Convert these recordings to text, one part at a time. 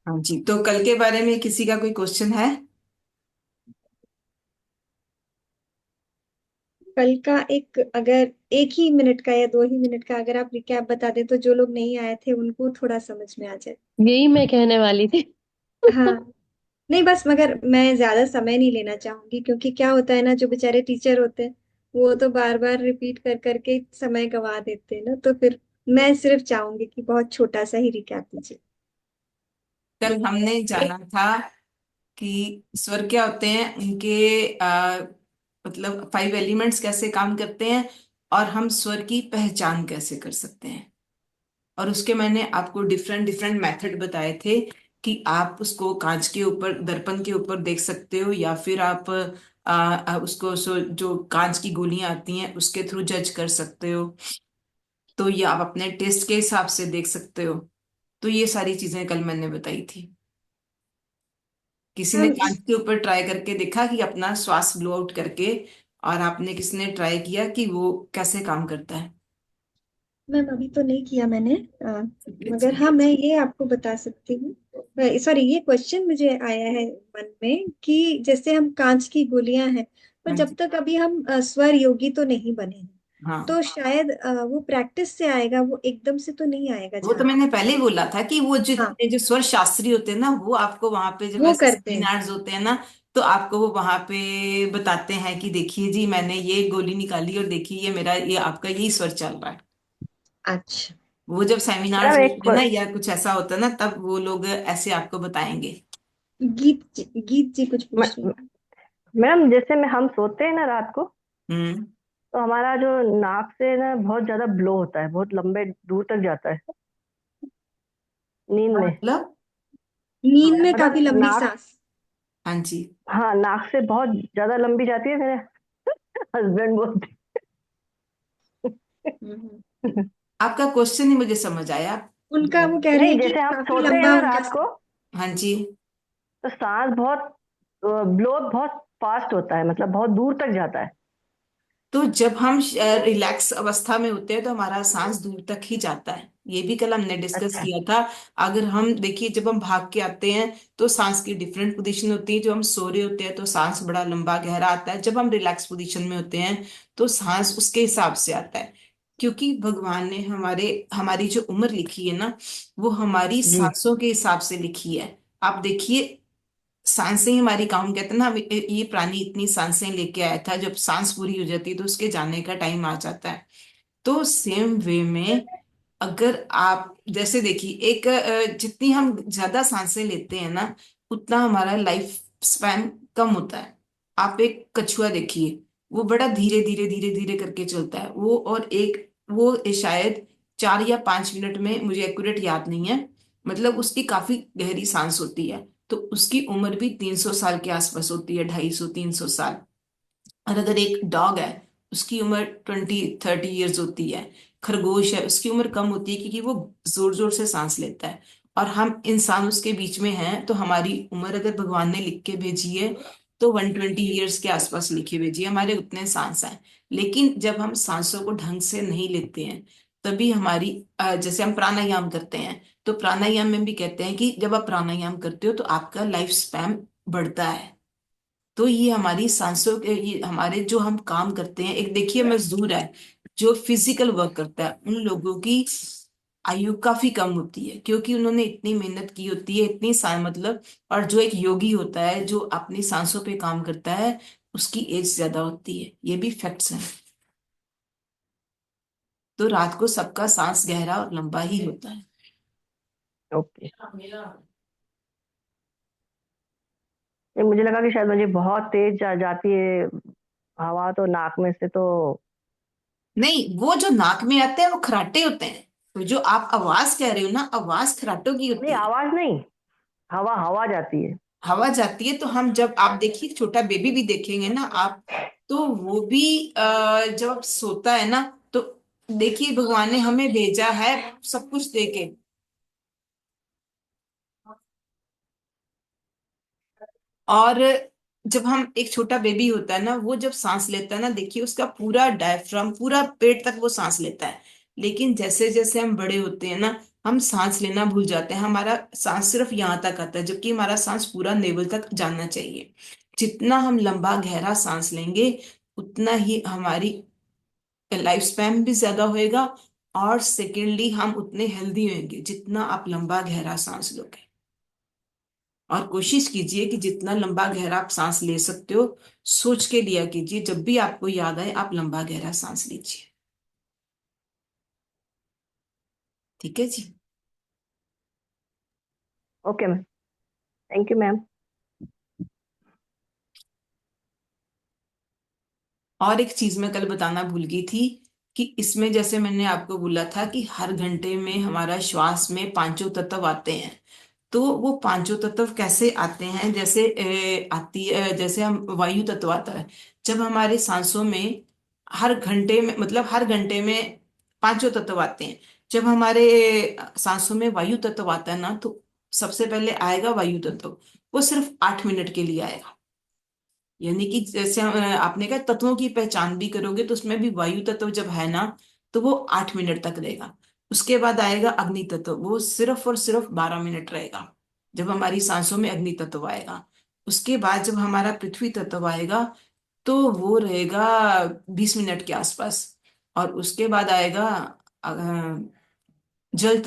हाँ जी, तो कल के बारे में किसी का कोई क्वेश्चन है? कल का एक, अगर 1 ही मिनट का या 2 ही मिनट का अगर आप रिकैप बता दें तो जो लोग नहीं आए थे उनको थोड़ा समझ में आ जाए। यही मैं कहने वाली थी। हाँ। नहीं, बस मगर मैं ज्यादा समय नहीं लेना चाहूंगी, क्योंकि क्या होता है ना, जो बेचारे टीचर होते हैं वो तो बार बार रिपीट कर करके समय गंवा देते हैं ना, तो फिर मैं सिर्फ चाहूंगी कि बहुत छोटा सा ही रिकैप दीजिए। कल हमने जाना था कि स्वर क्या होते हैं, उनके मतलब 5 एलिमेंट्स कैसे काम करते हैं, और हम स्वर की पहचान कैसे कर सकते हैं। और उसके मैंने आपको डिफरेंट डिफरेंट मेथड बताए थे कि आप उसको कांच के ऊपर, दर्पण के ऊपर देख सकते हो, या फिर आप उसको जो कांच की गोलियां आती हैं उसके थ्रू जज कर सकते हो। तो ये आप अपने टेस्ट के हिसाब से देख सकते हो। तो ये सारी चीजें कल मैंने बताई थी। किसी ने हम कांच इस के ऊपर ट्राई करके देखा कि अपना श्वास ब्लो आउट करके, और आपने किसी ने ट्राई किया कि वो कैसे काम करता है। मैम, अभी तो नहीं किया मैंने। मगर अच्छा। हाँ, मैं ये आपको बता सकती हूँ। सॉरी, ये क्वेश्चन मुझे आया है मन में कि जैसे हम कांच की गोलियां हैं, पर हाँ जब जी। तक अभी हम स्वर योगी तो नहीं बने हैं, हाँ, तो शायद वो प्रैक्टिस से आएगा, वो एकदम से तो नहीं आएगा वो तो जहां तक। मैंने पहले ही बोला था कि वो हाँ, जितने जो स्वर शास्त्री होते हैं ना, वो आपको वहां पे जब वो ऐसे करते हैं। सेमिनार्स होते हैं ना, तो आपको वो वहां पे बताते हैं कि देखिए जी, मैंने ये गोली निकाली और देखिए ये मेरा, ये आपका यही स्वर चल रहा है। अच्छा। वो जब सेमिनार्स मैम एक होते हैं ना, या कुछ ऐसा होता है ना, तब वो लोग ऐसे आपको बताएंगे। गीत जी कुछ पूछ रही हैं? मैम जैसे में हम सोते हैं ना रात को, हम्म। तो हमारा जो नाक से ना बहुत ज्यादा ब्लो होता है, बहुत लंबे दूर तक जाता है नींद हाँ, में। मतलब। नींद में काफी मतलब लंबी नाक, सांस। हाँ जी। हाँ नाक से बहुत ज्यादा लंबी जाती है, मेरे हस्बैंड बोलते हम्म। हैं। आपका क्वेश्चन ही मुझे समझ आया। उनका वो कह रही नहीं, है कि जैसे हम काफी सोते हैं लंबा ना उनका रात को, हाँ जी। तो सांस बहुत, ब्लो बहुत फास्ट होता है, मतलब बहुत दूर तक जाता है। तो जब हम रिलैक्स अवस्था में होते हैं तो हमारा सांस दूर तक ही जाता है, ये भी कल हमने डिस्कस अच्छा। किया था। अगर हम देखिए, जब हम भाग के आते हैं तो सांस की डिफरेंट पोजीशन होती है। जब हम सो रहे होते हैं तो सांस बड़ा लंबा गहरा आता है, जब हम रिलैक्स पोजीशन में होते हैं तो सांस उसके हिसाब से आता है। क्योंकि भगवान ने हमारे हमारी जो उम्र लिखी है ना, वो हमारी जी। सांसों के हिसाब से लिखी है। आप देखिए, सांसें ही हमारी काम, कहते हैं ना, ये प्राणी इतनी सांसें लेके आया था, जब सांस पूरी हो जाती है तो उसके जाने का टाइम आ जाता है। तो सेम वे में, अगर आप जैसे देखिए, एक जितनी हम ज्यादा सांसें लेते हैं ना, उतना हमारा लाइफ स्पैन कम होता है। आप एक कछुआ देखिए, वो बड़ा धीरे धीरे धीरे धीरे करके चलता है, वो और एक, वो शायद 4 या 5 मिनट में, मुझे एक्यूरेट याद नहीं है, मतलब उसकी काफी गहरी सांस होती है। तो उसकी उम्र भी 300 साल के आसपास होती है, 250 300 साल। और अगर एक डॉग है, उसकी उम्र 20 30 ईयर्स होती है। खरगोश है, उसकी उम्र कम होती है क्योंकि वो जोर जोर से सांस लेता है। और हम इंसान उसके बीच में हैं, तो हमारी उम्र अगर भगवान ने लिख के भेजी है, तो 120 ईयर्स के आसपास लिखी भेजी है, हमारे उतने सांस हैं। लेकिन जब हम सांसों को ढंग से नहीं लेते हैं, तभी हमारी जैसे हम प्राणायाम करते हैं, तो प्राणायाम में भी कहते हैं कि जब आप प्राणायाम करते हो तो आपका लाइफ स्पैन बढ़ता है। तो ये हमारी सांसों के, ये हमारे जो हम काम करते हैं, एक देखिए मजदूर है जो फिजिकल वर्क करता है, उन लोगों की आयु काफी कम होती है, क्योंकि उन्होंने इतनी मेहनत की होती है, इतनी मतलब। और जो एक योगी होता है जो अपनी सांसों पे काम करता है, उसकी एज ज्यादा होती है, ये भी फैक्ट्स हैं। तो रात को सबका सांस गहरा और लंबा ही होता है। ओके। ये मुझे लगा कि शायद मुझे बहुत तेज जाती है हवा, तो नाक में से तो। नहीं, वो जो नाक में आते हैं वो खराटे होते हैं। तो जो आप आवाज कह रहे हो ना, आवाज खराटों की नहीं, होती है। आवाज नहीं, हवा हवा जाती है। हवा जाती है, तो हम, जब आप देखिए छोटा बेबी भी देखेंगे ना आप, तो वो भी जब आप सोता है ना, तो देखिए भगवान ने हमें भेजा है सब कुछ देके। और जब हम, एक छोटा बेबी होता है ना, वो जब सांस लेता है ना, देखिए उसका पूरा डायफ्राम, पूरा पेट तक वो सांस लेता है। लेकिन जैसे जैसे हम बड़े होते हैं ना, हम सांस लेना भूल जाते हैं, हमारा सांस सिर्फ यहाँ तक आता है, जबकि हमारा सांस पूरा नेवल तक जाना चाहिए। जितना हम लंबा गहरा सांस लेंगे, उतना ही हमारी लाइफ स्पैन भी ज्यादा होएगा, और सेकेंडली हम उतने हेल्दी होंगे जितना आप लंबा गहरा सांस लोगे। और कोशिश कीजिए कि जितना लंबा गहरा आप सांस ले सकते हो, सोच के लिया कीजिए, जब भी आपको याद आए आप लंबा गहरा सांस लीजिए। ठीक है जी। Okay ma'am. Thank you ma'am. और एक चीज मैं कल बताना भूल गई थी, कि इसमें जैसे मैंने आपको बोला था कि हर घंटे में हमारा श्वास में पांचों तत्व आते हैं। तो वो पांचों तत्व कैसे आते हैं, जैसे आती है, जैसे हम वायु तत्व आता है जब हमारे सांसों में, हर घंटे में, मतलब हर घंटे में पांचों तत्व आते हैं। जब हमारे सांसों में वायु तत्व आता है ना, तो सबसे पहले आएगा वायु तत्व। वो सिर्फ 8 मिनट के लिए आएगा। यानी कि जैसे आपने कहा तत्वों की पहचान भी करोगे, तो उसमें भी वायु तत्व जब है ना, तो वो 8 मिनट तक रहेगा। उसके बाद आएगा अग्नि तत्व, वो सिर्फ और सिर्फ 12 मिनट रहेगा, जब हमारी सांसों में अग्नि तत्व आएगा। उसके बाद जब हमारा पृथ्वी तत्व आएगा, तो वो रहेगा 20 मिनट के आसपास। और उसके बाद आएगा जल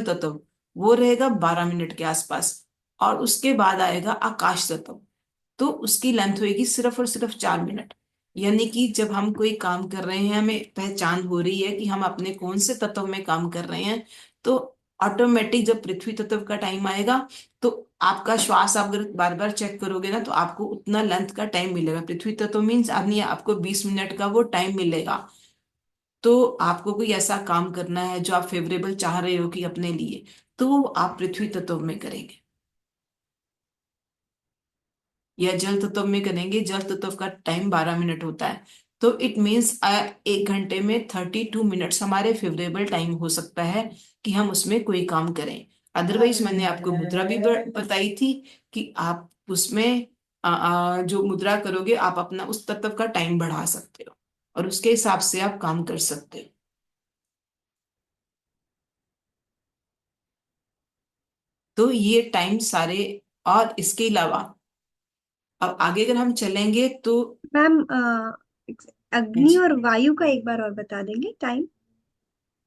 तत्व, वो रहेगा 12 मिनट के आसपास। और उसके बाद आएगा आकाश तत्व, तो उसकी लेंथ होगी सिर्फ और सिर्फ 4 मिनट। यानी कि जब हम कोई काम कर रहे हैं, हमें पहचान हो रही है कि हम अपने कौन से तत्व में काम कर रहे हैं, तो ऑटोमेटिक जब पृथ्वी तत्व का टाइम आएगा, तो आपका श्वास आप अगर बार बार चेक करोगे ना, तो आपको उतना लेंथ का टाइम मिलेगा। पृथ्वी तत्व मीन्स अपनी आपको 20 मिनट का वो टाइम मिलेगा। तो आपको कोई ऐसा काम करना है जो आप फेवरेबल चाह रहे हो कि अपने लिए, तो वो आप पृथ्वी तत्व में करेंगे, या जल तत्व में करेंगे। जल तत्व का टाइम 12 मिनट होता है। तो इट मीन्स 1 घंटे में 32 मिनट्स हमारे फेवरेबल टाइम हो सकता है कि हम उसमें कोई काम करें। अदरवाइज मैंने आपको मुद्रा भी बताई थी कि आप उसमें जो मुद्रा करोगे, आप अपना उस तत्व का टाइम बढ़ा सकते हो, और उसके हिसाब से आप काम कर सकते हो। तो ये टाइम सारे, और इसके अलावा अब आगे अगर हम चलेंगे तो, मैम अग्नि और वायु का एक बार और बता देंगे टाइम।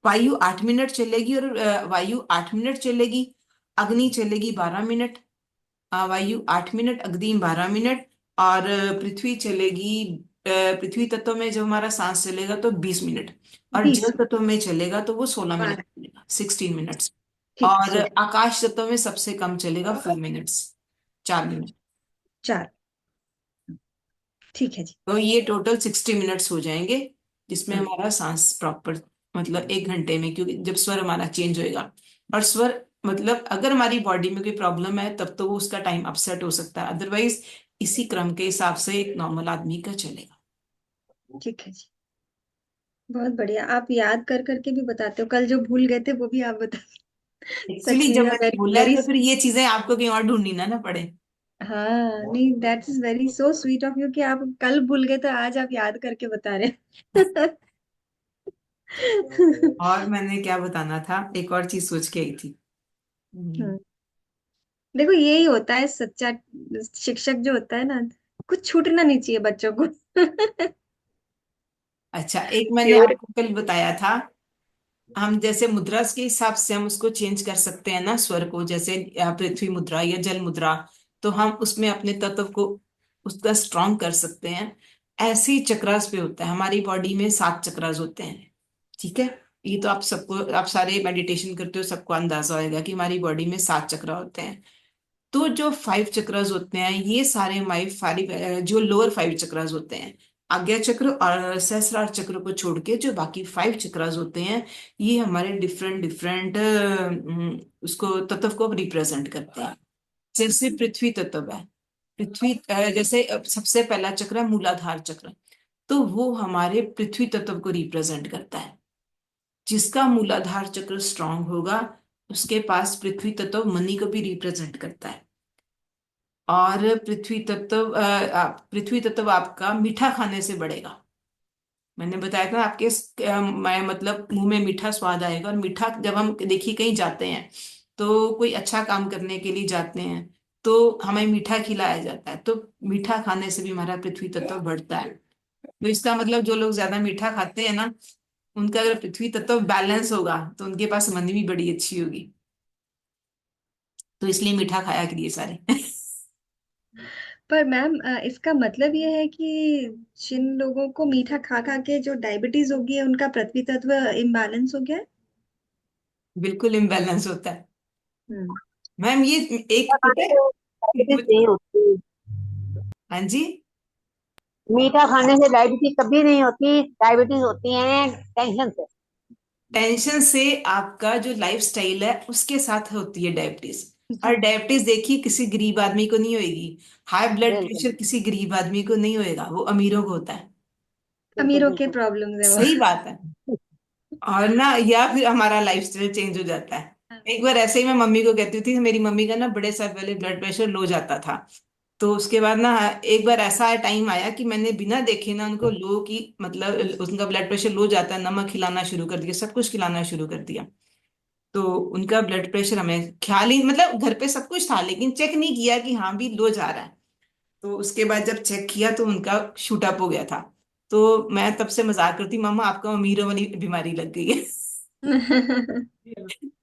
वायु 8 मिनट चलेगी, और वायु 8 मिनट चलेगी, अग्नि चलेगी 12 मिनट। वायु 8 मिनट, अग्नि 12 मिनट, और पृथ्वी चलेगी, पृथ्वी तत्व में जब हमारा सांस चलेगा तो 20 मिनट, और बीस जल तत्व में चलेगा तो वो 16 मिनट 12। चलेगा, 16 मिनट्स। ठीक और ठीक। आकाश तत्व में सबसे कम चलेगा 4 मिनट्स, 4 मिनट। 4। ठीक है जी। तो ये टोटल 60 मिनट्स हो जाएंगे, जिसमें हम्म। हमारा सांस प्रॉपर, मतलब 1 घंटे में, क्योंकि जब स्वर हमारा चेंज होएगा, और स्वर, मतलब अगर हमारी बॉडी में कोई प्रॉब्लम है तब तो वो उसका टाइम अपसेट हो सकता है, अदरवाइज इसी क्रम के हिसाब से एक नॉर्मल आदमी का चलेगा। ठीक है जी। बहुत बढ़िया, आप याद कर करके भी बताते हो, कल जो भूल गए थे वो भी आप बता। सच एक्चुअली में जब यह मैंने वेरी बोला है, वेरी। तो फिर ये चीजें आपको कहीं और ढूंढनी ना ना पड़े। हाँ नहीं, that is very so sweet of you कि आप कल भूल गए तो आज आप याद करके बता रहे हैं। और मैंने क्या बताना था, एक और चीज सोच के आई थी। हम्म, देखो यही होता है सच्चा शिक्षक जो होता है ना, कुछ छूटना नहीं चाहिए बच्चों को। अच्छा, एक मैंने प्योर। आपको कल बताया था, हम जैसे मुद्रा के हिसाब से हम उसको चेंज कर सकते हैं ना, स्वर को, जैसे पृथ्वी मुद्रा या जल मुद्रा, तो हम उसमें अपने तत्व को उसका स्ट्रांग कर सकते हैं। ऐसे ही चक्रास पे होता है, हमारी बॉडी में 7 चक्रास होते हैं। ठीक है, ये तो आप सबको, आप सारे मेडिटेशन करते हो, सबको अंदाजा होगा कि हमारी बॉडी में 7 चक्र होते हैं। तो जो 5 चक्रास होते हैं, ये सारे हमारे जो लोअर 5 चक्रास होते हैं, आज्ञा चक्र और सहस्रार चक्र को छोड़ के, जो बाकी 5 चक्रास होते हैं, ये हमारे डिफरेंट डिफरेंट उसको तत्व को रिप्रेजेंट करते हैं। जैसे पृथ्वी तत्व है, पृथ्वी जैसे सबसे पहला चक्र है मूलाधार चक्र, तो वो हमारे पृथ्वी तत्व को रिप्रेजेंट करता है। जिसका मूलाधार चक्र स्ट्रांग होगा, उसके पास पृथ्वी तत्व मनी को भी रिप्रेजेंट करता है। और पृथ्वी तत्व आपका मीठा खाने से बढ़ेगा। मैंने बताया था आपके मैं मतलब मुंह में मीठा स्वाद आएगा। और मीठा जब हम देखिए कहीं जाते हैं तो कोई अच्छा काम करने के लिए जाते हैं तो हमें मीठा खिलाया जाता है, तो मीठा खाने से भी हमारा पृथ्वी तत्व बढ़ता है। तो इसका मतलब जो लोग ज्यादा मीठा खाते हैं ना, उनका अगर पृथ्वी तत्व बैलेंस होगा तो उनके पास मन भी बड़ी अच्छी होगी। तो इसलिए मीठा खाया करिए सारे। पर मैम इसका मतलब ये है कि जिन लोगों को मीठा खा खा के जो डायबिटीज हो गई है उनका पृथ्वी तत्व इम्बैलेंस हो गया है। बिल्कुल इम्बैलेंस होता है हम्म। मैम। ये एक मीठा पता खाने है। से डायबिटीज नहीं होती। हाँ जी। मीठा खाने से डायबिटीज कभी नहीं होती, डायबिटीज होती है टेंशन से। टेंशन से आपका जो लाइफ स्टाइल है उसके साथ होती है डायबिटीज। और जी। डायबिटीज देखिए किसी गरीब आदमी को नहीं होगी। हाई ब्लड बिल्कुल प्रेशर किसी गरीब आदमी को नहीं होएगा, वो अमीरों को होता है। बिल्कुल अमीरों के बिल्कुल। प्रॉब्लम्स है वो। सही बात है। और ना या फिर हमारा लाइफस्टाइल चेंज हो जाता है। एक बार ऐसे ही मैं मम्मी को कहती थी, मेरी मम्मी का ना बड़े साल पहले ब्लड प्रेशर लो जाता था। तो उसके बाद ना एक बार ऐसा टाइम आया कि मैंने बिना देखे ना उनको लो की मतलब उनका ब्लड प्रेशर लो जाता है, नमक खिलाना शुरू कर दिया, सब कुछ खिलाना शुरू कर दिया। तो उनका ब्लड प्रेशर हमें ख्याल ही मतलब घर पे सब कुछ था लेकिन चेक नहीं किया कि हाँ भी लो जा रहा है। तो उसके बाद जब चेक किया तो उनका शूट अप हो गया था। तो मैं तब से मजाक करती, मामा आपको अमीरों वाली बीमारी लग गई है।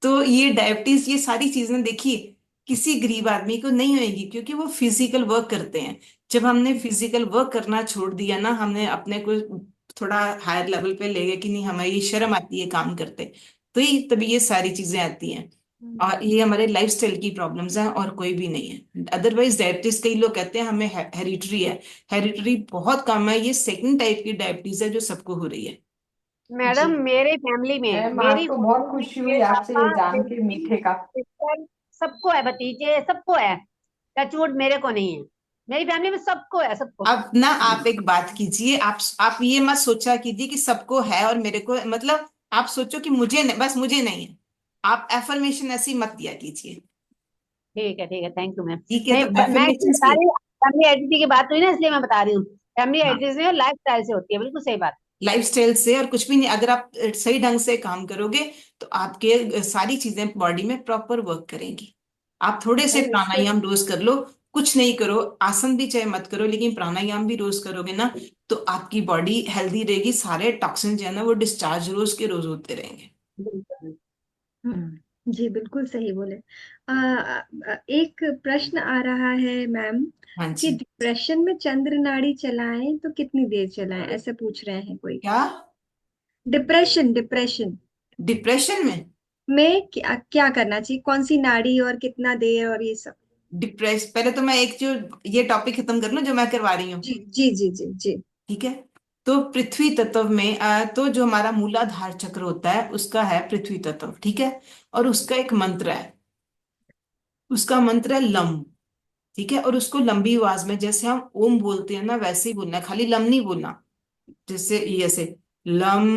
तो ये डायबिटीज ये सारी चीजें देखिए किसी गरीब आदमी को नहीं होएगी क्योंकि वो फिजिकल वर्क करते हैं। जब हमने फिजिकल वर्क करना छोड़ दिया ना, हमने अपने को थोड़ा हायर लेवल पे ले गए कि नहीं हमें ये शर्म आती है काम करते, तो ये तभी ये सारी चीजें आती हैं। और ये हमारे लाइफस्टाइल की प्रॉब्लम्स हैं और कोई भी नहीं है। अदरवाइज डायबिटीज कई लोग कहते हैं हमें हेरिटरी है। हेरिटरी बहुत कम है, ये सेकंड टाइप की डायबिटीज है जो सबको हो रही है। मैडम, जी मेरे फैमिली में मैम आज मेरी तो बहुत मम्मी, खुशी मेरे हुई आपसे पापा, ये जान मेरी के दीदी, मीठे का। सिस्टर, सबको है, भतीजे सबको है। टचवुड मेरे को नहीं है, मेरी फैमिली में सबको है, सबको। अब ना आप एक बात कीजिए, आप ये मत सोचा कीजिए कि सबको है और मेरे को मतलब आप सोचो कि मुझे नहीं, बस मुझे नहीं है। आप एफर्मेशन ऐसी मत दिया कीजिए। ठीक है ठीक है, थैंक यू मैम। ठीक है नहीं, तो मैं इसलिए एफर्मेशन बता की। रही हूँ, फैमिली आइडेंटिटी की बात हुई ना, इसलिए मैं बता रही हूँ। फैमिली हाँ, आइडेंटिटी में लाइफ स्टाइल से होती है, बिल्कुल सही बात। लाइफस्टाइल से और कुछ भी नहीं। अगर आप सही ढंग से काम करोगे तो आपके सारी चीजें बॉडी में प्रॉपर वर्क करेंगी। आप थोड़े से नहीं इससे, प्राणायाम रोज कर लो, कुछ नहीं करो, आसन भी चाहे मत करो लेकिन प्राणायाम भी रोज करोगे ना, तो आपकी बॉडी हेल्दी रहेगी, सारे टॉक्सिन जो है ना वो डिस्चार्ज रोज के रोज होते रहेंगे। बिल्कुल। जी बिल्कुल सही बोले। एक प्रश्न आ रहा है मैम हाँ कि जी। डिप्रेशन में चंद्र नाड़ी चलाएं तो कितनी देर चलाएं, ऐसे पूछ रहे हैं कोई। क्या? डिप्रेशन डिप्रेशन डिप्रेशन में? में क्या क्या करना चाहिए, कौन सी नाड़ी और कितना देर और ये सब। डिप्रेस पहले तो मैं एक जो ये टॉपिक खत्म कर लूं जो मैं करवा रही हूँ। जी जी जी जी जी। ठीक है। तो पृथ्वी तत्व में तो जो हमारा मूलाधार चक्र होता है उसका है पृथ्वी तत्व, ठीक है। और उसका एक मंत्र है, उसका मंत्र है लम। ठीक है। और उसको लंबी आवाज में जैसे हम ओम बोलते हैं ना वैसे ही बोलना है, खाली लम नहीं बोलना। जैसे ये ऐसे लम।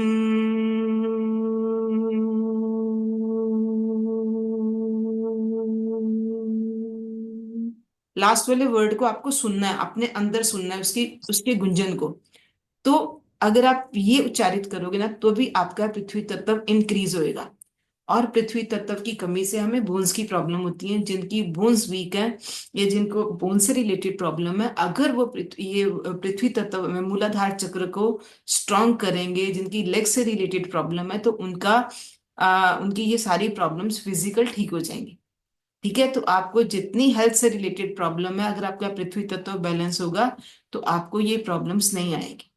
लास्ट वाले वर्ड को आपको सुनना है, अपने अंदर सुनना है उसकी उसके गुंजन को। तो अगर आप ये उच्चारित करोगे ना तो भी आपका पृथ्वी तत्व इंक्रीज होएगा। और पृथ्वी तत्व की कमी से हमें बोन्स की प्रॉब्लम होती है, जिनकी बोन्स वीक है या जिनको बोन से रिलेटेड प्रॉब्लम है, अगर वो पृथ्वी तत्व में मूलाधार चक्र को स्ट्रांग करेंगे, जिनकी लेग से रिलेटेड प्रॉब्लम है तो उनकी ये सारी प्रॉब्लम्स फिजिकल ठीक हो जाएंगी। ठीक है। तो आपको जितनी हेल्थ से रिलेटेड प्रॉब्लम है अगर आपका पृथ्वी तत्व बैलेंस होगा तो आपको ये प्रॉब्लम्स नहीं आएगी।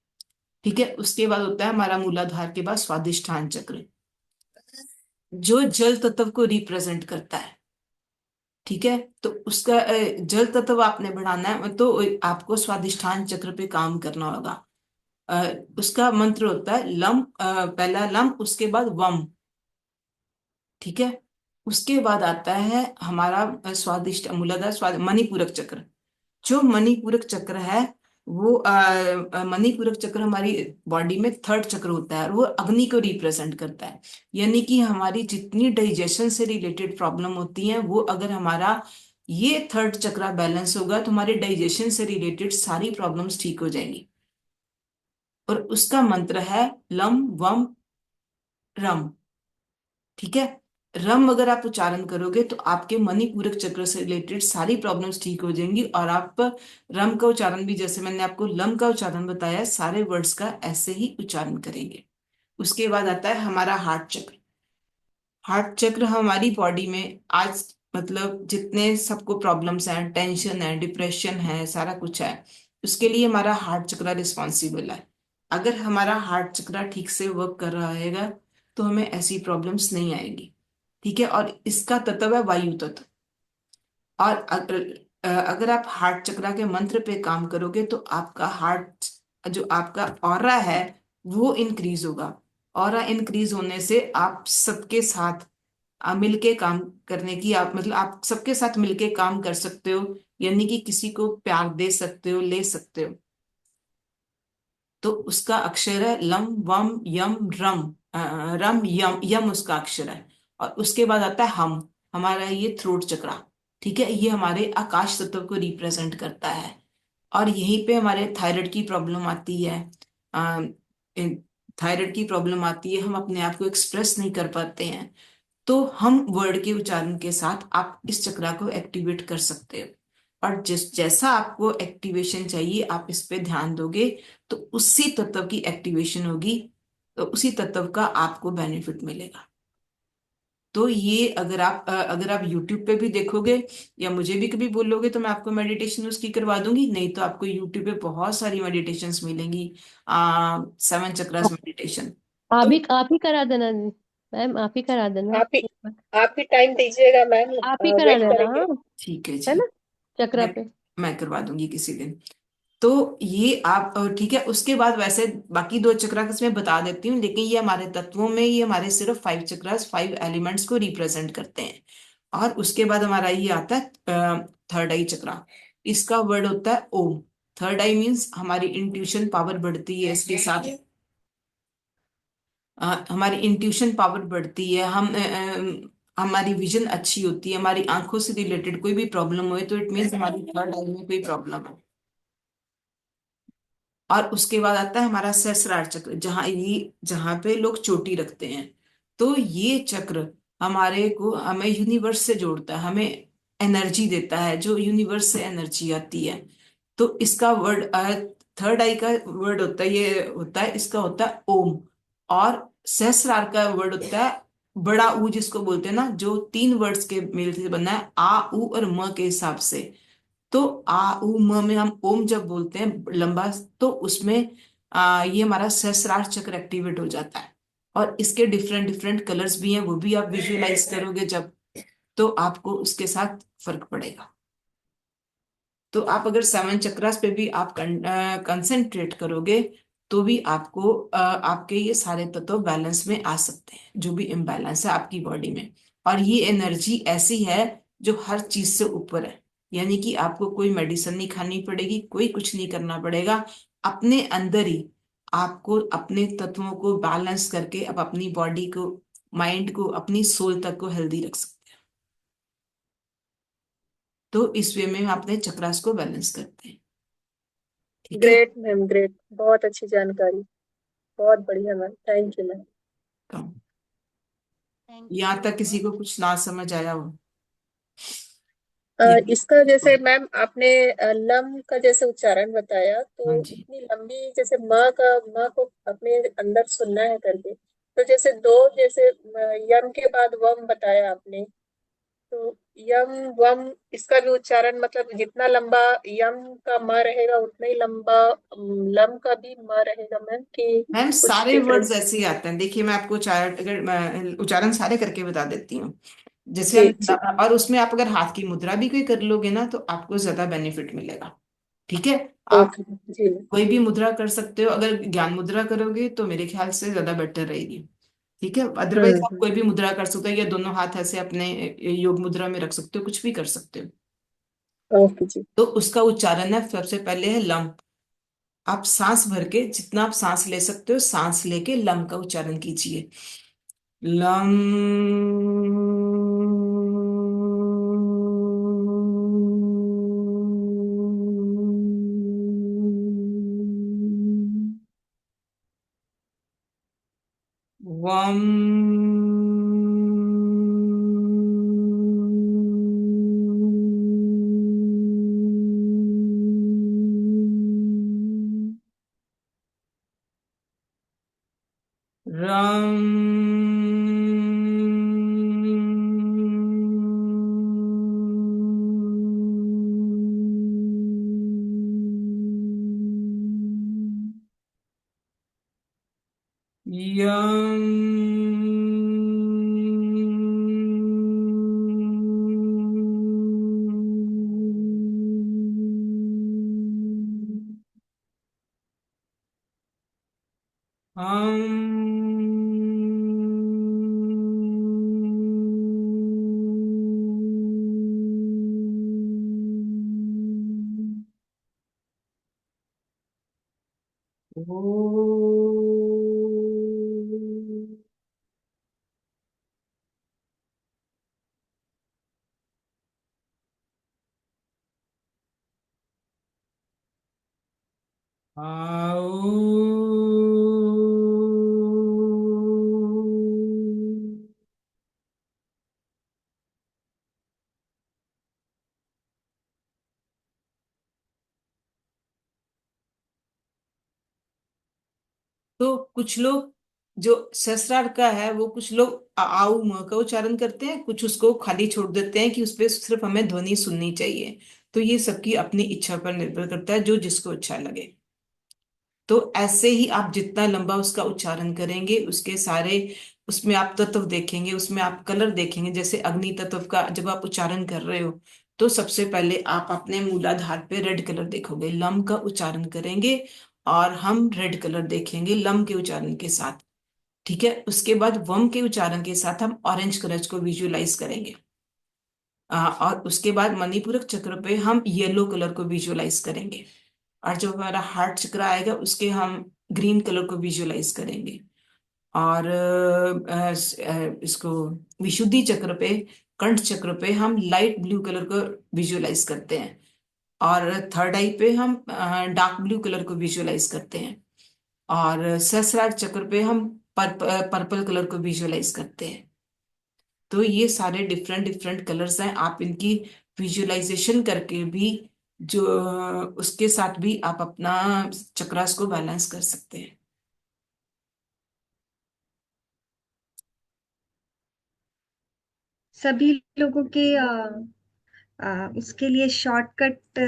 ठीक है। उसके बाद होता है हमारा मूलाधार के बाद स्वादिष्ठान चक्र, जो जल तत्व को रिप्रेजेंट करता है। ठीक है। तो उसका जल तत्व आपने बढ़ाना है तो आपको स्वादिष्ठान चक्र पे काम करना होगा। उसका मंत्र होता है लम, पहला लम उसके बाद वम। ठीक है। उसके बाद आता है हमारा स्वादिष्ट मूलाधार स्वाद मणिपूरक चक्र। जो मणिपूरक चक्र है वो मणिपूरक चक्र हमारी बॉडी में थर्ड चक्र होता है और वो अग्नि को रिप्रेजेंट करता है। यानी कि हमारी जितनी डाइजेशन से रिलेटेड प्रॉब्लम होती हैं वो अगर हमारा ये थर्ड चक्र बैलेंस होगा तो हमारे डाइजेशन से रिलेटेड सारी प्रॉब्लम्स ठीक हो जाएंगी। और उसका मंत्र है लम वम रम। ठीक है। रम अगर आप उच्चारण करोगे तो आपके मणिपूरक चक्र से रिलेटेड सारी प्रॉब्लम्स ठीक हो जाएंगी, और आप रम का उच्चारण भी जैसे मैंने आपको लम का उच्चारण बताया है, सारे वर्ड्स का ऐसे ही उच्चारण करेंगे। उसके बाद आता है हमारा हार्ट चक्र। हार्ट चक्र हमारी बॉडी में आज मतलब जितने सबको प्रॉब्लम्स हैं, टेंशन है, डिप्रेशन है, सारा कुछ है, उसके लिए हमारा हार्ट चक्र रिस्पॉन्सिबल है। अगर हमारा हार्ट चक्र ठीक से वर्क कर रहा रहेगा तो हमें ऐसी प्रॉब्लम्स नहीं आएगी। ठीक है। और इसका तत्व है वायु तत्व। और अगर आप हार्ट चक्र के मंत्र पे काम करोगे तो आपका हार्ट, जो आपका ऑरा है, वो इंक्रीज होगा। ऑरा इंक्रीज होने से आप सबके साथ मिलके काम करने की, आप मतलब आप सबके साथ मिलके काम कर सकते हो, यानी कि किसी को प्यार दे सकते हो, ले सकते हो। तो उसका अक्षर है लम वम यम रम। रम यम यम उसका अक्षर है। और उसके बाद आता है हम। हमारा ये थ्रोट चक्रा। ठीक है। ये हमारे आकाश तत्व को रिप्रेजेंट करता है। और यहीं पे हमारे थायराइड की प्रॉब्लम आती है। थायराइड की प्रॉब्लम आती है, हम अपने आप को एक्सप्रेस नहीं कर पाते हैं। तो हम वर्ड के उच्चारण के साथ आप इस चक्रा को एक्टिवेट कर सकते हो। और जिस जैसा आपको एक्टिवेशन चाहिए आप इस पे ध्यान दोगे तो उसी तत्व की एक्टिवेशन होगी, तो उसी तत्व का आपको बेनिफिट मिलेगा। तो ये अगर आप YouTube पे भी देखोगे या मुझे भी कभी बोलोगे तो मैं आपको मेडिटेशन उसकी करवा दूंगी, नहीं तो आपको YouTube पे बहुत सारी मेडिटेशंस मिलेंगी। 7 चक्रास मेडिटेशन। तो आप ही करा देना मैम, आप ही करा देना। आप ही आप ही टाइम दीजिएगा मैम, आप ही करा वेट देना, करेंगे। हाँ। ठीक है है जी। ना, चक्रा मैं पे। मैं करवा दूंगी किसी दिन। तो ये आप ठीक है। उसके बाद वैसे बाकी 2 चक्रास मैं बता देती हूँ, लेकिन ये हमारे तत्वों में ये हमारे सिर्फ 5 चक्रास, 5 एलिमेंट्स को रिप्रेजेंट करते हैं। और उसके बाद हमारा ये आता है थर्ड आई चक्रा। इसका वर्ड होता है ओम। थर्ड आई मीन्स हमारी इंट्यूशन पावर बढ़ती है, इसके साथ हमारी इंट्यूशन पावर बढ़ती है। हमारी विजन अच्छी होती है, हमारी आंखों से रिलेटेड कोई भी प्रॉब्लम हो तो इट मीन्स हमारी थर्ड आई में कोई प्रॉब्लम है। और उसके बाद आता है हमारा सहस्रार चक्र, जहाँ पे लोग चोटी रखते हैं। तो ये चक्र हमें यूनिवर्स से जोड़ता है, हमें एनर्जी देता है, जो यूनिवर्स से एनर्जी आती है। तो इसका वर्ड थर्ड आई का वर्ड होता है, ये होता है, इसका होता है ओम। और सहस्रार का वर्ड होता है बड़ा ऊ, जिसको बोलते हैं ना, जो 3 वर्ड्स के मेल से बना है, आ उ और म के हिसाब से। तो आ उ म में हम ओम जब बोलते हैं लंबा, तो उसमें ये हमारा सहस्रार चक्र एक्टिवेट हो जाता है। और इसके डिफरेंट डिफरेंट कलर्स भी हैं, वो भी आप विजुअलाइज करोगे जब, तो आपको उसके साथ फर्क पड़ेगा। तो आप अगर 7 चक्रास पे भी आप कंसंट्रेट करोगे तो भी आपको आपके ये सारे तत्व बैलेंस में आ सकते हैं, जो भी इम्बैलेंस है आपकी बॉडी में। और ये एनर्जी ऐसी है जो हर चीज से ऊपर है, यानी कि आपको कोई मेडिसिन नहीं खानी पड़ेगी, कोई कुछ नहीं करना पड़ेगा। अपने अंदर ही आपको अपने तत्वों को बैलेंस करके अब अपनी बॉडी को, माइंड को, अपनी सोल तक को हेल्दी रख सकते हैं। तो इस वे में हम अपने चक्रास को बैलेंस करते हैं। ठीक है। ग्रेट मैम, ग्रेट, बहुत अच्छी जानकारी। बहुत बढ़िया ma'am, thank you ma'am. Come thank you यहाँ तक सो किसी मच। को कुछ ना समझ आया हो या? इसका जैसे मैम आपने लम का जैसे उच्चारण बताया, हाँ तो जी। इतनी लंबी जैसे म को अपने अंदर सुनना है करके, तो जैसे दो जैसे यम के बाद वम बताया आपने, तो यम वम इसका भी उच्चारण मतलब जितना लंबा यम का म रहेगा उतना ही लंबा लम का भी म रहेगा मैम, कि मैम कुछ सारे वर्ड्स डिफरेंस? ऐसे ही आते हैं, देखिए मैं आपको उच्चारण, अगर मैं उच्चारण सारे करके बता देती हूँ। जैसे जी हम, जी। और उसमें आप अगर हाथ की मुद्रा भी कोई कर लोगे ना तो आपको ज्यादा बेनिफिट मिलेगा। ठीक है। आप ओके जी मैम। कोई भी मुद्रा कर सकते हो, अगर ज्ञान मुद्रा करोगे तो मेरे ख्याल से ज्यादा बेटर रहेगी। ठीक है। अदरवाइज आप हम्म। कोई भी मुद्रा कर सकते हो, या दोनों हाथ ऐसे अपने योग मुद्रा में रख सकते हो, कुछ भी कर सकते हो। ओके जी। तो उसका उच्चारण है, सबसे पहले है लम। आप सांस भर के, जितना आप सांस ले सकते हो सांस लेके लम का उच्चारण कीजिए। लम। वम। रम। यम। हम। ओ। आओ। तो कुछ लोग जो सहस्रार का है वो कुछ लोग आऊ म का उच्चारण करते हैं, कुछ उसको खाली छोड़ देते हैं कि उस पे सिर्फ हमें ध्वनि सुननी चाहिए। तो ये सबकी अपनी इच्छा पर निर्भर करता है, जो जिसको अच्छा लगे। तो ऐसे ही आप जितना लंबा उसका उच्चारण करेंगे, उसके सारे उसमें आप तत्व देखेंगे, उसमें आप कलर देखेंगे। जैसे अग्नि तत्व का जब आप उच्चारण कर रहे हो, तो सबसे पहले आप अपने मूलाधार पे रेड कलर देखोगे, लम का उच्चारण करेंगे, और हम रेड कलर देखेंगे लम के उच्चारण के साथ। ठीक है, उसके बाद वम के उच्चारण के साथ हम ऑरेंज कलर को विजुअलाइज करेंगे। और उसके बाद मणिपुरक चक्र पे हम येलो कलर को विजुअलाइज करेंगे। और जो हमारा हार्ट चक्र आएगा उसके हम ग्रीन कलर को विजुअलाइज करेंगे। और इसको विशुद्धि चक्र पे, कंठ चक्र पे हम लाइट ब्लू कलर को विजुअलाइज करते हैं। और थर्ड आई पे हम डार्क ब्लू कलर को विजुअलाइज करते हैं। और सहस्रार चक्र पे हम पर्पल कलर को विजुअलाइज करते हैं। तो ये सारे डिफरेंट डिफरेंट कलर्स हैं, आप इनकी विजुअलाइजेशन करके भी जो उसके साथ भी आप अपना चक्रास को बैलेंस कर सकते हैं। सभी लोगों के उसके लिए शॉर्टकट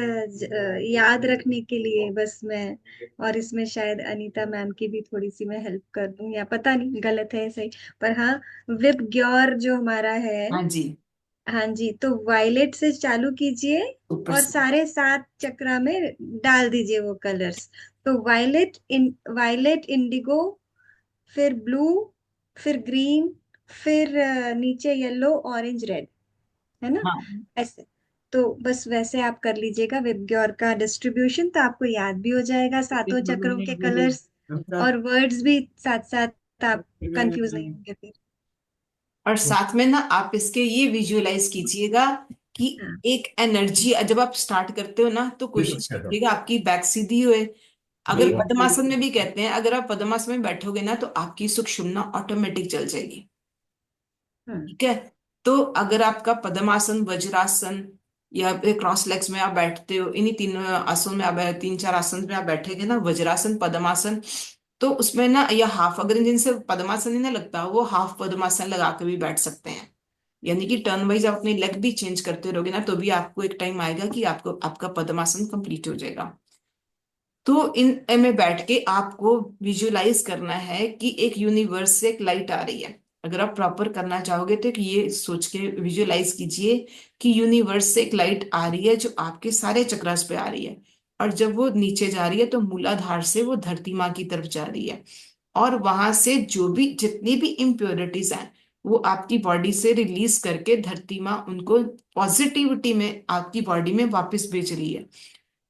याद रखने के लिए बस मैं, और इसमें शायद अनीता मैम की भी थोड़ी सी मैं हेल्प कर दूं, या पता नहीं गलत है सही। पर हाँ, विप ग्योर जो हमारा है, हाँ जी। हाँ जी, तो वायलेट से चालू कीजिए ऊपर और से। सारे 7 चक्रा में डाल दीजिए वो कलर्स। तो वायलेट इंडिगो, फिर ब्लू, फिर ग्रीन, फिर नीचे येलो, ऑरेंज, रेड, है ना? हाँ। ऐसे। तो बस वैसे आप कर लीजिएगा विबग्योर का डिस्ट्रीब्यूशन, तो आपको याद भी हो जाएगा सातों चक्रों के कलर्स, और वर्ड्स भी साथ साथ, आप कंफ्यूज नहीं होंगे फिर। और साथ में ना आप इसके ये विजुअलाइज कीजिएगा कि हाँ एक एनर्जी जब आप स्टार्ट करते हो ना, तो कोशिश कीजिएगा आपकी बैक सीधी हुए। अगर पद्मासन में भी कहते हैं, अगर आप पद्मासन में बैठोगे ना तो आपकी सुषुम्ना ऑटोमेटिक चल जाएगी। हाँ ठीक है। तो अगर आपका पद्मासन, वज्रासन, या फिर क्रॉस लेग्स में आप बैठते हो, इन्हीं तीन आसनों में आप, तीन चार आसन में आप बैठेंगे ना, वज्रासन, पद्मासन, तो उसमें ना, या हाफ, अगर जिनसे पद्मासन ही ना लगता वो हाफ पद्मासन लगा के भी बैठ सकते हैं। यानी कि टर्न वाइज आप अपनी लेग भी चेंज करते रहोगे ना, तो भी आपको एक टाइम आएगा कि आपको आपका पद्मासन कंप्लीट हो जाएगा। तो इन में बैठ के आपको विजुअलाइज करना है कि एक यूनिवर्स से एक लाइट आ रही है। अगर आप प्रॉपर करना चाहोगे तो ये सोच के विजुअलाइज कीजिए कि यूनिवर्स से एक लाइट आ रही है जो आपके सारे चक्रास पे आ रही है। और जब वो नीचे जा रही है तो मूलाधार से वो धरती माँ की तरफ जा रही है। और वहां से जो भी जितनी भी इम्प्योरिटीज हैं वो आपकी बॉडी से रिलीज करके धरती माँ उनको पॉजिटिविटी में आपकी बॉडी में वापस भेज रही है।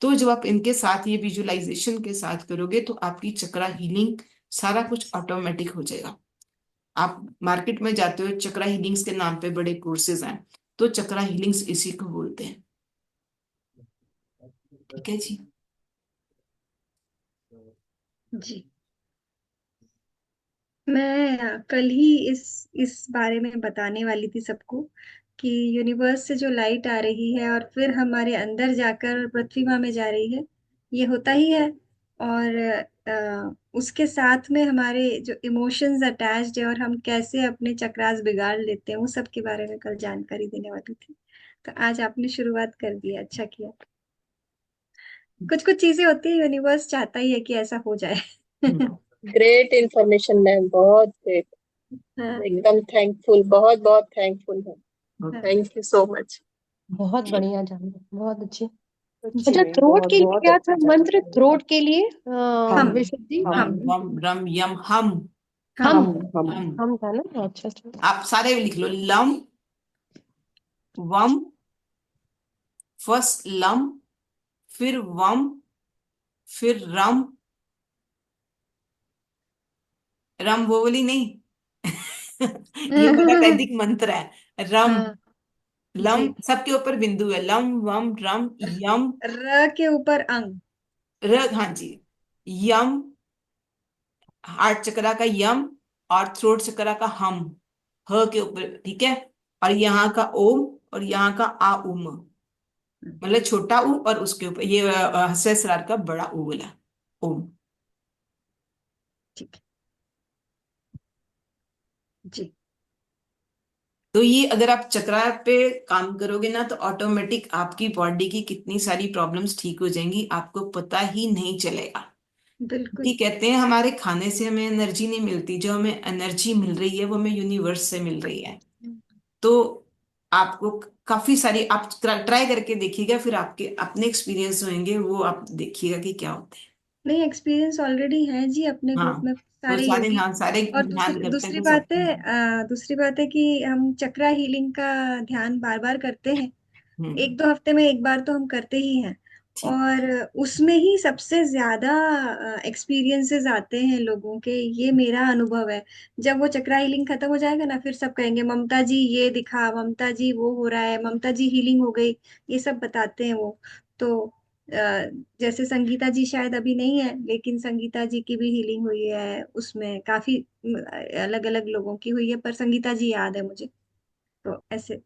तो जब आप इनके साथ ये विजुअलाइजेशन के साथ करोगे तो आपकी चक्रा हीलिंग सारा कुछ ऑटोमेटिक हो जाएगा। आप मार्केट में जाते हो, चक्रा हीलिंग्स के नाम पे बड़े कोर्सेज हैं, तो चक्रा हीलिंग्स इसी को बोलते हैं। ठीक है जी। जी। मैं कल ही इस बारे में बताने वाली थी सबको कि यूनिवर्स से जो लाइट आ रही है और फिर हमारे अंदर जाकर पृथ्वी माँ में जा रही है, ये होता ही है। और उसके साथ में हमारे जो इमोशंस अटैच्ड है और हम कैसे अपने चक्रास बिगाड़ लेते हैं, वो सब के बारे में कल जानकारी देने वाली थी। तो आज आपने शुरुआत कर दी, अच्छा किया। कुछ कुछ चीजें होती है, यूनिवर्स चाहता ही है कि ऐसा हो जाए। हम्म। ग्रेट इंफॉर्मेशन मैम, बहुत ग्रेट। हाँ। एकदम थैंकफुल, बहुत बहुत थैंकफुल है। हाँ। Thank you so much. बहुत बढ़िया जान, बहुत अच्छी। सच्ची जी। अच्छा, में थ्रोट बहुत के लिए बहुत क्या अच्छा था था। मंत्र? थ्रोट के लिए हम विशुद्धि। वम हम वम रम यम हम। हम हम हम हम हम था ना? अच्छा अच्छा। आप सारे लिख लो। लम, वम, फर्स्ट लम, फिर वम, फिर रम। रम वो वाली नहीं। ये वाला वैदिक मंत्र है। रम, हाँ। लम जी। सबके ऊपर बिंदु है। लम वम रम यम। र के ऊपर अंग। हाँ जी। यम, हार्ट चक्रा का यम, और थ्रोट चक्रा का हम। ह के ऊपर, ठीक है। और यहाँ का ओम, और यहाँ का आ उम। मतलब छोटा ऊ, और उसके ऊपर ये सहस्रार का बड़ा ऊ बोला। ओम। ठीक है। जी। तो ये अगर आप चक्रा पे काम करोगे ना, तो ऑटोमेटिक आपकी बॉडी की कितनी सारी प्रॉब्लम्स ठीक हो जाएंगी, आपको पता ही नहीं चलेगा। बिल्कुल। कि कहते हैं हमारे खाने से हमें एनर्जी नहीं मिलती, जो हमें एनर्जी मिल रही है वो हमें यूनिवर्स से मिल रही है। तो आपको काफी सारी, आप ट्राई करके देखिएगा, फिर आपके अपने एक्सपीरियंस होंगे, वो आप देखिएगा कि क्या होता है। नहीं, एक्सपीरियंस ऑलरेडी है जी, अपने हाँ, ग्रुप में वो सारे सारे, योगी। हाँ सारे और ध्यान करते हैं दूसरी तो सब। बात है, दूसरी बात है कि हम चक्रा हीलिंग का ध्यान बार बार करते हैं। हम्म। एक दो हफ्ते में एक बार तो हम करते ही हैं। ठीक। और उसमें ही सबसे ज्यादा एक्सपीरियंसेस आते हैं लोगों के, ये मेरा अनुभव है। जब वो चक्रा हीलिंग खत्म हो जाएगा ना, फिर सब कहेंगे ममता जी ये दिखा, ममता जी वो हो रहा है, ममता जी हीलिंग हो गई। ये सब बताते हैं वो। तो जैसे संगीता जी शायद अभी नहीं है, लेकिन संगीता जी की भी हीलिंग हुई है, उसमें काफी अलग अलग लोगों की हुई है, पर संगीता जी याद है मुझे। तो ऐसे,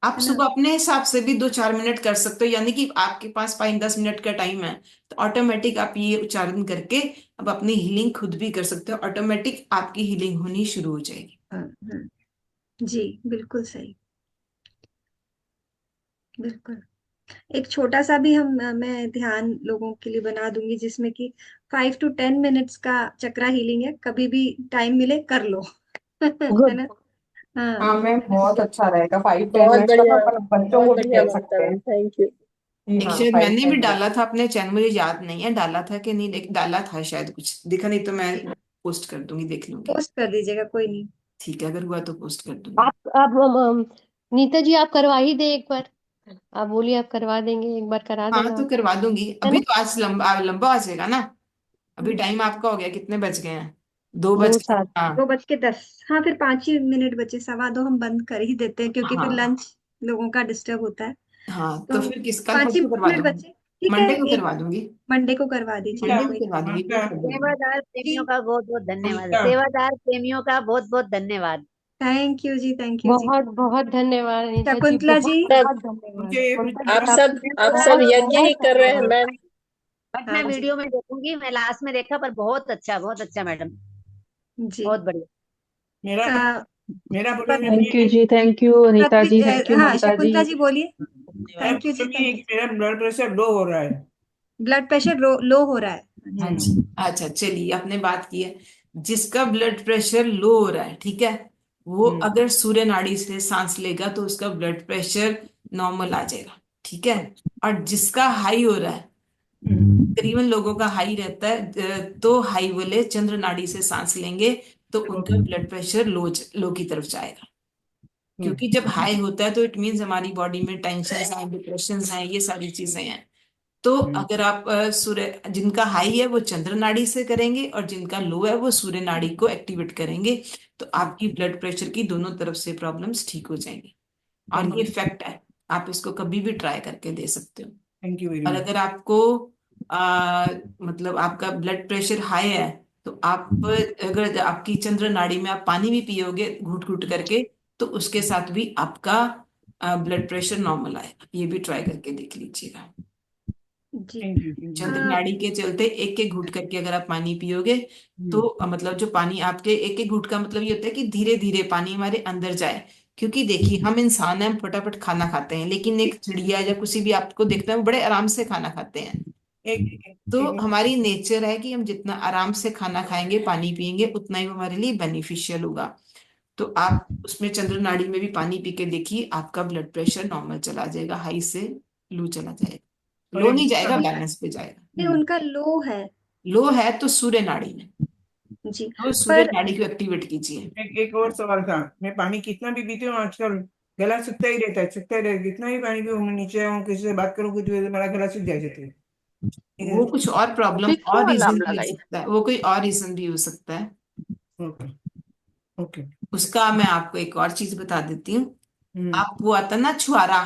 आप है ना। सुबह अपने हिसाब से भी 2-4 मिनट कर सकते हो, यानी कि आपके पास 5-10 मिनट का टाइम है, तो ऑटोमेटिक आप ये उच्चारण करके अब अपनी हीलिंग खुद भी कर सकते हो। ऑटोमेटिक आपकी हीलिंग होनी शुरू हो जाएगी। हाँ। हाँ। जी। बिल्कुल सही। बिल्कुल। एक छोटा सा भी मैं ध्यान लोगों के लिए बना दूंगी, जिसमें कि 5 to 10 मिनट्स का चक्रा हीलिंग है, कभी भी टाइम मिले कर लो। है गुड। ना। हाँ। हाँ मैम, बहुत अच्छा रहेगा। 5-10 मिनट्स का तो बहुत बढ़िया, अपन बच्चों बहुत को भी बढ़िया दे ममता सकते हैं। Ma'am, thank you. जी एक हाँ, शायद फाइव मैंने भी टेन डाला मिनट था अपने चैनल, मुझे याद नहीं है डाला था कि नहीं, लेकिन डाला था शायद, कुछ दिखा नहीं तो मैं पोस्ट कर दूंगी, देख लूंगी। पोस्ट कर दीजिएगा, कोई नहीं। ठीक है, अगर हुआ तो पोस्ट कर दूंगी। आप नीता जी, आप करवा ही दे एक बार। आप बोलिए, आप करवा देंगे, एक बार करा हाँ देना तो आप। करवा दूंगी, है अभी ना? तो आज लंबा लंबा आ जाएगा ना। अभी हम्म, टाइम आपका हो गया, कितने बज गए हैं? दो दो बज गए सात। हाँ। 2:10। हाँ, फिर 5 ही मिनट बचे, 2:15 हम बंद कर ही देते हैं, क्योंकि फिर हाँ। लंच लोगों का डिस्टर्ब होता है। हाँ तो तो फिर किस, कल 5 ही परसों करवा मिनट दूंगी। बचे, ठीक है। मंडे को एक करवा दूंगी। मंडे को करवा दीजिएगा, मंडे को कोई करवा दूंगी, फिर कर दूंगी। सेवादार प्रेमियों का बहुत बहुत धन्यवाद, सेवादार प्रेमियों का बहुत बहुत धन्यवाद। थैंक यू जी, थैंक यू जी। बहुत बहुत धन्यवाद अनीता जी, शकुंतला बहुत जी। सब बहुत धन्यवाद। कुंतल आप जी, आप सब, आपने आप सब बहुत यज्ञ ही बहुत कर रहे हैं धन्यवाद। मैम। बट हाँ मैं जी। वीडियो में देखूंगी, मैं लास्ट में देखा, पर जी। बहुत बढ़िया। मेरा सा- मेरा बोलने में थैंक यू ये जी, thank you Anita Prithvi, ji, thank you हाँ, ममता जी। शकुंतला जी बोलिए। मेरा थैंक यू जी, प्रॉब्लम ये थैंक है यू। कि मेरा ब्लड प्रेशर लो हो रहा है। ब्लड प्रेशर लो हो रहा है। हाँ अच्छा। जी। अच्छा चलिए, आपने बात की है, जिसका ब्लड प्रेशर लो हो रहा है, ठीक है, वो हम्म। अगर सूर्य नाड़ी से सांस लेगा तो उसका ब्लड प्रेशर नॉर्मल आ जाएगा, ठीक है। और जिसका हाई हो रहा है, करीबन लोगों का हाई रहता है, तो हाई वाले चंद्र नाड़ी से सांस लेंगे तो उनका ब्लड प्रेशर लो की तरफ जाएगा। क्योंकि जब हाई होता है तो इट मीन्स हमारी बॉडी में टेंशन है, डिप्रेशन है, ये सारी चीजें हैं। तो अगर आप सूर्य, जिनका हाई है वो चंद्र नाड़ी से करेंगे, और जिनका लो है वो सूर्य नाड़ी को एक्टिवेट करेंगे, तो आपकी ब्लड प्रेशर की दोनों तरफ से प्रॉब्लम्स ठीक हो जाएंगी। और ये फैक्ट है, आप इसको कभी भी ट्राई करके दे सकते हो। थैंक यू वेरी और मच। अगर आपको मतलब आपका ब्लड प्रेशर हाई है, तो आप अगर आपकी चंद्र नाड़ी में आप पानी भी पियोगे घूट घूट करके, तो उसके साथ भी आपका ब्लड प्रेशर नॉर्मल आएगा। ये भी ट्राई करके देख लीजिएगा। जी। Thank you, thank you. चंद्र आ, नाड़ी के चलते एक एक घूट करके अगर आप पानी पियोगे, तो हम्म। मतलब जो पानी आपके एक एक घूट का मतलब ये होता है कि धीरे धीरे पानी हमारे अंदर जाए। क्योंकि देखिए हम इंसान हैं, हम फटाफट खाना खाते हैं, लेकिन एक चिड़िया या किसी भी आपको देखते हैं वो बड़े आराम से खाना खाते हैं। एक तो एक मिनट। हमारी नेचर है कि हम जितना आराम से खाना खाएंगे पानी पिएंगे उतना ही वो हमारे लिए बेनिफिशियल होगा। तो आप उसमें चंद्र नाड़ी में भी पानी पी के देखिए, आपका ब्लड प्रेशर नॉर्मल चला जाएगा, हाई से लो चला जाएगा। और लो एक नहीं दूसरा जाएगा, बात। बैलेंस पे जाएगा। नहीं, उनका लो है। लो है तो सूर्य नाड़ी में, जी। तो सूर्य पर नाड़ी को एक्टिवेट कीजिए। एक और सवाल था। मैं पानी कितना भी पीती हूँ आजकल, गला सूखता ही रहता है, सूखता ही रहता है। कितना भी पानी पीऊँ, मैं नीचे आऊँ, किसी से बात करूँ कुछ भी, मेरा गला सूख जाए जाता है। वो कुछ और प्रॉब्लम फिक्को और वाला रीजन आप भी हो लगाइए। सकता है, वो कोई और रीजन भी हो सकता है। Okay, okay. उसका मैं आपको एक और चीज बता देती हूँ। हम्म। आप वो आता ना छुआरा,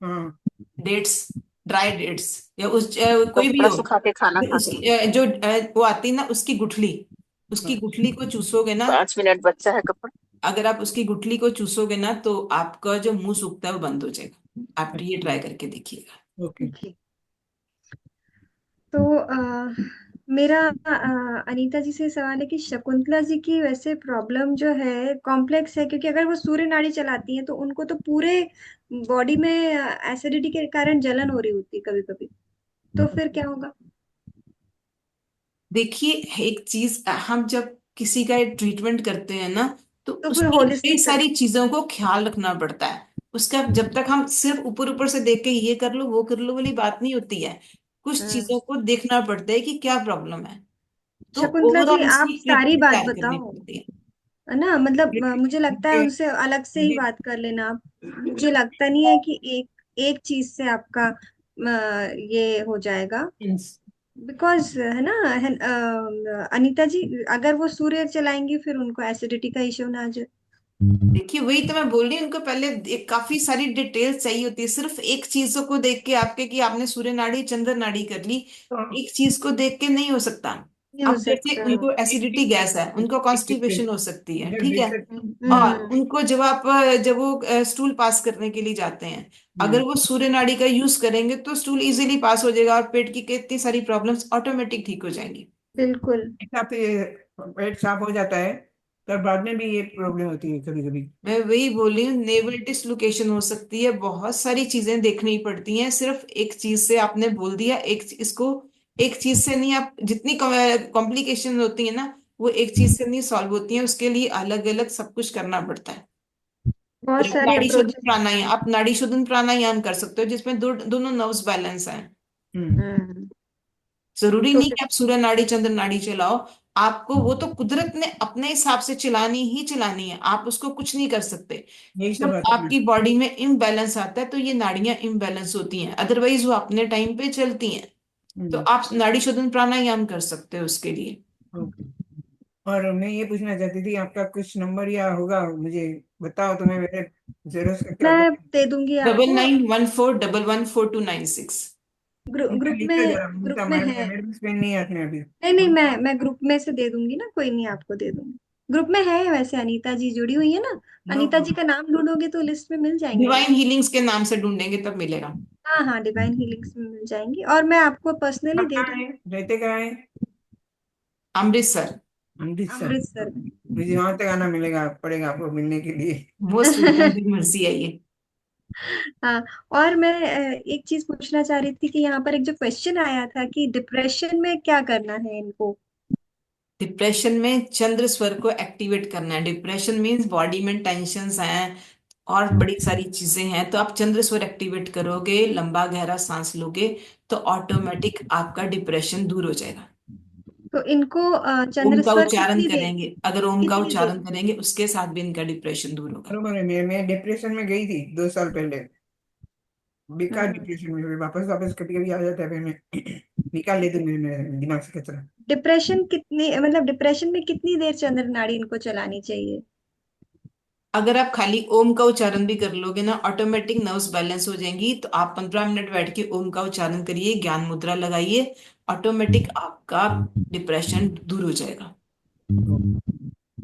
हाँ। डेट्स, ड्राई डेट्स, या उस तो कोई भी कपड़ा हो, सुखा के खाना खा के। उसकी जो वो आती है ना उसकी गुठली, उसकी हाँ। गुठली को चूसोगे ना, 5 मिनट बच्चा है कपड़ा। अगर आप उसकी गुठली को चूसोगे ना तो आपका जो मुंह सूखता है वो बंद हो जाएगा। आप ये अच्छा। ट्राई करके देखिएगा। ओके। जी। तो मेरा अनीता जी से सवाल है कि शकुंतला जी की वैसे प्रॉब्लम जो है कॉम्प्लेक्स है, क्योंकि अगर वो सूर्य नाड़ी चलाती हैं तो उनको तो पूरे बॉडी में एसिडिटी के कारण जलन हो रही होती है कभी कभी, तो फिर क्या होगा? देखिए एक चीज, हम जब किसी का ट्रीटमेंट करते हैं ना, तो तो फिर उसकी कई होलिस्टिक सारी चीजों को ख्याल रखना पड़ता है। उसका जब तक हम सिर्फ ऊपर ऊपर से देख के ये कर लो वो कर लो वाली बात नहीं होती है। कुछ चीजों को देखना पड़ता है कि क्या प्रॉब्लम है, तो शकुंतला जी, ओवरऑल आप उसकी सारी ट्रीटमेंट बात तैयार करनी बताओ, पड़ती है। है ना? मतलब मुझे मुझे लगता है मुझे उनसे अलग से ही मुझे बात कर लेना आप। मुझे लगता नहीं है कि एक एक चीज से आपका ये हो जाएगा। बिकॉज है ना, अनीता जी, अगर वो सूर्य चलाएंगी फिर उनको एसिडिटी का इश्यू ना आ जाए। देखिए वही तो मैं बोल रही हूँ, उनको पहले काफी सारी डिटेल्स चाहिए होती है। सिर्फ एक चीजों को देख के आपके कि आपने सूर्य नाड़ी चंद्र नाड़ी कर ली, तो एक चीज को देख के नहीं हो सकता। नहीं हो अब जैसे सकता। उनको एक एसिडिटी चीज गैस है, उनको कॉन्स्टिपेशन हो सकती है, जब ठीक है। जैसे। और हम्म। उनको जब वो स्टूल पास करने के लिए जाते हैं, अगर हम्म। वो सूर्य नाड़ी का यूज करेंगे तो स्टूल इजीली पास हो जाएगा और पेट की कितनी सारी प्रॉब्लम्स ऑटोमेटिक ठीक हो जाएंगी। बिल्कुल। हिसाब से पेट साफ हो जाता है, तब बाद में भी ये प्रॉब्लम होती है कभी कभी। मैं वही बोल रही हूँ, नेवल डिसलोकेशन हो सकती है, बहुत सारी चीजें देखनी पड़ती हैं। सिर्फ एक चीज से आपने बोल दिया, इसको एक चीज से नहीं, आप जितनी कॉम्प्लिकेशन होती है ना वो एक चीज से नहीं सॉल्व होती है, उसके लिए अलग अलग सब कुछ करना पड़ता है। बहुत फिर आप सारे नाड़ी शोधन अप्रोचेस। प्राणायाम, आप नाड़ी शोधन प्राणायाम कर सकते हो जिसमें दोनों नर्व्स बैलेंस है। हम्म। हम्म। जरूरी तो नहीं फिर कि आप सूर्य नाड़ी चंद्र नाड़ी चलाओ, आपको वो तो कुदरत ने अपने हिसाब से चलानी ही चलानी है, आप उसको कुछ नहीं कर सकते। यही सब जब बात है। आपकी बॉडी में इम्बैलेंस आता है तो ये नाड़ियां इम्बैलेंस होती हैं, अदरवाइज वो अपने टाइम पे चलती हैं। तो हम्म। आप नाड़ी शोधन प्राणायाम कर सकते हो उसके लिए। ओके। और मैं ये पूछना चाहती थी, आपका कुछ नंबर या होगा मुझे बताओ, तो मैं मेरे जेरोस करके मैं आपको दे दूंगी डबल आपको। 9914114296। ग्रुप लिख लो में, जरा, ग्रुप मिलता में मेरे है। मेरे पास पेन नहीं है अपने अभी। नहीं नहीं, मैं ग्रुप में से दे दूंगी ना, कोई नहीं, आपको दे दूंगी। ग्रुप में है वैसे, अनीता जी जुड़ी हुई है ना। नो अनीता जी का नाम ढूंढोगे तो लिस्ट में मिल जाएंगे वो। डिवाइन हीलिंग्स के नाम से ढूंढेंगे तब मिलेगा। हाँ हाँ, डिवाइन हीलिंग्स में मिल जाएंगी, और मैं आपको पर्सनली आप दे कहाँ दूंगी। हैं, रहते कहाँ हैं? अमृतसर। अमृतसर। अमृतसर में। मुझे वहां तक आना मिलेगा, पड़ेगा आपको मिलने के लिए। मोस्ट वेलकम, की मर्जी है ये। हाँ। और मैं एक चीज पूछना चाह रही थी कि यहाँ पर एक जो क्वेश्चन आया था कि डिप्रेशन में क्या करना है इनको। डिप्रेशन में चंद्र स्वर को एक्टिवेट करना है। डिप्रेशन मीन्स बॉडी में टेंशन्स हैं और बड़ी सारी चीजें हैं, तो आप चंद्र स्वर एक्टिवेट करोगे, लंबा गहरा सांस लोगे, तो ऑटोमेटिक आपका डिप्रेशन दूर हो जाएगा। तो इनको ओम का चंद्रस्वर उच्चारण कितनी देर, करेंगे, अगर ओम का कितनी देर? उच्चारण करेंगे उसके साथ भी इनका डिप्रेशन दूर होगा। बरोबर है। मैं डिप्रेशन में गई थी 2 साल पहले, बेकार हम्म। डिप्रेशन में। वापस वापस कभी कभी आ जाता है, फिर मैं निकाल लेती हूँ मेरे दिमाग से कचरा। डिप्रेशन कितनी, मतलब डिप्रेशन में कितनी देर चंद्र नाड़ी इनको चलानी चाहिए? अगर आप खाली ओम का उच्चारण भी कर लोगे ना, ऑटोमेटिक नर्व्स बैलेंस हो जाएंगी। तो आप 15 मिनट बैठ के ओम का उच्चारण करिए, ज्ञान मुद्रा लगाइए, ऑटोमेटिक आपका डिप्रेशन दूर हो जाएगा।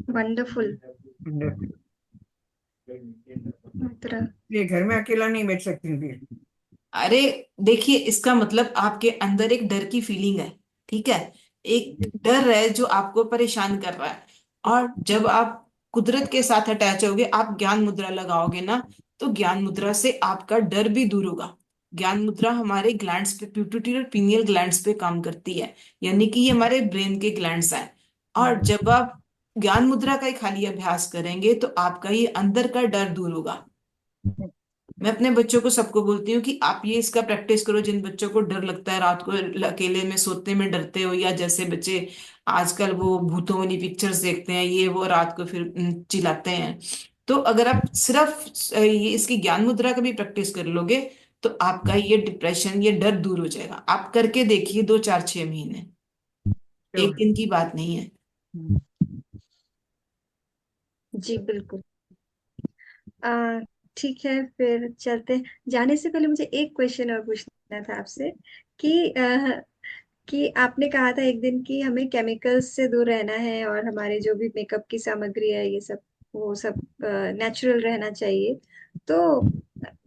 वंडरफुल। अंदर मुद्रा। ये घर में अकेला नहीं बैठ सकती फिर। अरे देखिए, इसका मतलब आपके अंदर एक डर की फीलिंग है, ठीक है, एक डर है जो आपको परेशान कर रहा है। और जब आप कुदरत के साथ अटैच होगे, आप ज्ञान मुद्रा लगाओगे ना, तो ज्ञान मुद्रा से आपका डर भी दूर होगा। ज्ञान मुद्रा हमारे ग्लैंड्स पे, प्यूपिट्री और पीनियल ग्लैंड्स पे काम करती है, यानी कि ये हमारे ब्रेन के ग्लैंड्स हैं। और जब आप ज्ञान मुद्रा का ही खाली अभ्यास करेंगे, तो आपका ये अंदर का डर दूर होगा। मैं अपने बच्चों को सबको बोलती हूँ कि आप ये इसका प्रैक्टिस करो। जिन बच्चों को डर लगता है रात को अकेले में सोते में डरते हो, या जैसे बच्चे आजकल वो भूतों वाली पिक्चर्स देखते हैं, ये वो रात को फिर चिल्लाते हैं, तो अगर आप सिर्फ ये इसकी ज्ञान मुद्रा का भी प्रैक्टिस कर लोगे, तो आपका ये डिप्रेशन, ये डर दूर हो जाएगा। आप करके देखिए 2 4 6 महीने, एक दिन की बात नहीं है। जी बिल्कुल। आ ठीक है, फिर चलते हैं। जाने से पहले मुझे एक क्वेश्चन और पूछना था आपसे कि कि आपने कहा था एक दिन कि हमें केमिकल्स से दूर रहना है और हमारे जो भी मेकअप की सामग्री है ये सब, वो सब नेचुरल रहना चाहिए। तो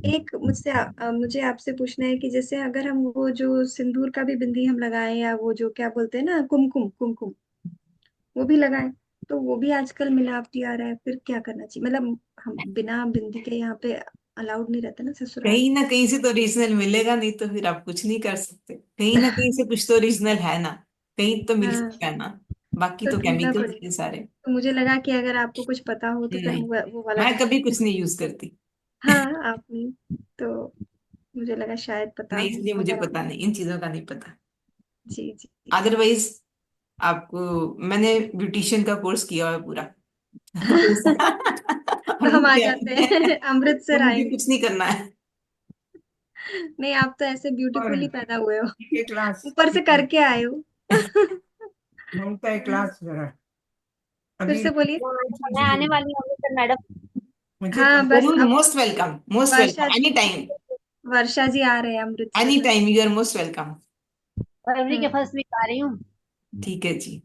एक मुझे आपसे पूछना है कि जैसे अगर हम वो जो सिंदूर का भी बिंदी हम लगाएं, या वो जो क्या बोलते हैं ना, कुमकुम कुमकुम, वो भी लगाएं, तो वो भी आजकल मिलावटी आ रहा है। फिर क्या करना चाहिए? मतलब हम बिना बिंदी के यहाँ पे अलाउड नहीं रहता ना ससुराल कहीं में। ना कहीं से तो ओरिजिनल मिलेगा, नहीं तो फिर आप कुछ नहीं कर सकते। कहीं ना कहीं से कुछ तो ओरिजिनल है ना, कहीं तो मिल हाँ, सकता है ना। बाकी तो तो ढूंढना केमिकल्स पड़ेगा। हैं सारे। तो मुझे लगा कि अगर आपको कुछ पता हो तो फिर नहीं, वो वाला मैं कभी ढूंढ। कुछ नहीं यूज करती। हाँ, आपने, तो मुझे लगा शायद पता नहीं, हो इसलिए मुझे अगर आप। पता नहीं, इन चीजों का नहीं पता। जी जी जी। अदरवाइज आपको, मैंने ब्यूटिशियन का कोर्स किया हुआ है पूरा। तो और हम आ मुझे जाते हैं, और अमृतसर मुझे आएंगे। कुछ नहीं करना है। नहीं, आप तो ऐसे और ब्यूटीफुली पैदा हुए हो, के क्लास ऊपर से करके आए हो। घूमता है क्लास जरा। फिर अभी से बोलिए। मैं आने वाली हूँ अमृतसर मैडम। मुझे हाँ, बस जरूर, अब most welcome, most Varsha welcome, any time. Varsha ji आ रहे हैं any Amritsar. Time you are most welcome. फरवरी के हम्म। फर्स्ट वीक आ रही हूँ। ठीक है जी।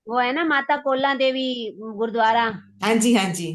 वो है ना माता कोला देवी गुरुद्वारा। हाँ जी, हाँ जी।